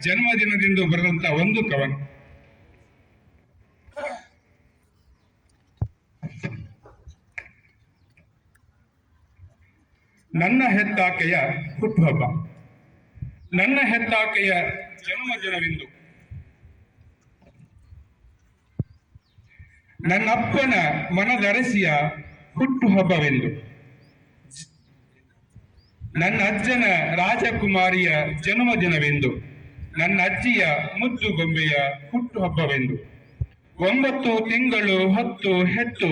ಜನ್ಮದಿನದಿಂದ ಬರೆದಂತ ಒಂದು ಕವನ. ನನ್ನ ಹೆತ್ತಾಕೆಯ ಹುಟ್ಟುಹಬ್ಬ. ನನ್ನ ಹೆತ್ತಾಕೆಯ ಜನ್ಮದಿನವಿಂದು. ನನ್ನಪ್ಪನ ಮನದರಸಿಯ ಹುಟ್ಟುಹಬ್ಬವೆಂದು. ನನ್ನ ಅಜ್ಜನ ರಾಜಕುಮಾರಿಯ ಜನ್ಮದಿನವೆಂದು. ನನ್ನ ಅಜ್ಜಿಯ ಮುದ್ದು ಗೊಂಬೆಯ ಹುಟ್ಟುಹಬ್ಬವೆಂದು. 9 ತಿಂಗಳು ಹೊತ್ತು ಹೆತ್ತು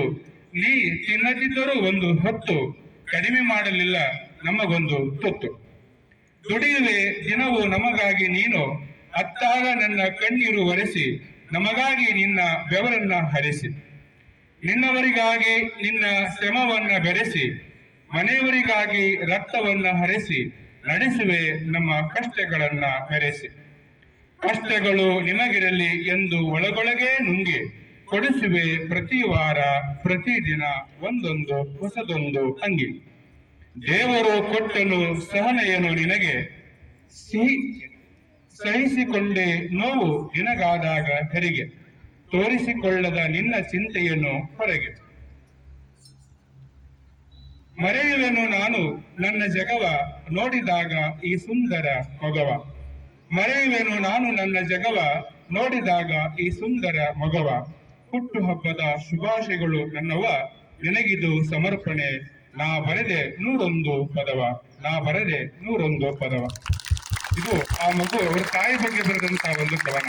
ನೀ ತಿನ್ನದಿದ್ದರೂ ಒಂದು ಹೊತ್ತು ಕಡಿಮೆ ಮಾಡಲಿಲ್ಲ ನಮಗೊಂದು ತುತ್ತು. ದುಡಿಯುವೆ ದಿನವೂ ನಮಗಾಗಿ ನೀನು, ಅತ್ತಾಗ ನನ್ನ ಕಣ್ಣೀರು ಒರೆಸಿ ನಮಗಾಗಿ ನಿನ್ನ ಬೆವರನ್ನ ಹರಿಸಿ. ನಿನ್ನವರಿಗಾಗಿ ನಿನ್ನ ಶ್ರಮವನ್ನ ಬೆರೆಸಿ, ಮನೆಯವರಿಗಾಗಿ ರಕ್ತವನ್ನ ಹರಿಸಿ ನಡೆಸುವೆ ನಮ್ಮ ಕಷ್ಟಗಳನ್ನ ಮೆರೆಸಿ. ಕಷ್ಟಗಳು ನಿಮಗಿರಲಿ ಎಂದು ಒಳಗೊಳಗೆ ನುಂಗಿ ಕೊಡಿಸುವೆ ಪ್ರತಿ ವಾರ ಪ್ರತಿದಿನ ಒಂದೊಂದು ಹೊಸದೊಂದು ಅಂಗಿ. ದೇವರು ಕೊಟ್ಟನು ಸಹನೆಯನ್ನು ನಿನಗೆ, ಸಹಿಸಿಕೊಂಡೆ ನೋವು ನಿನಗಾದಾಗ ಹೆರಿಗೆ. ತೋರಿಸಿಕೊಳ್ಳದ ನಿನ್ನ ಚಿಂತೆಯನ್ನು ಹೊರಗೆ. ಮರೆಯುವೆನು ನಾನು ನನ್ನ ಜಗವ ನೋಡಿದಾಗ ಈ ಸುಂದರ ಮೊಗವ. ಮರೆಯುವೆನು ನಾನು ನನ್ನ ಜಗವ ನೋಡಿದಾಗ ಈ ಸುಂದರ ಮೊಗವ. ಹುಟ್ಟುಹಬ್ಬದ ಶುಭಾಶಯಗಳು ನನ್ನವ, ನಿನಗಿದು ಸಮರ್ಪಣೆ. ನಾ ಬರೆದೆ 101 ಪದವ, ನಾ ಬರೆದೆ 101 ಪದವ. ಇದು ಆ ಮಗು ಅವರ ತಾಯಿ ಬಗ್ಗೆ ಬರೆದಂತಹ ಒಂದು ಕವನ.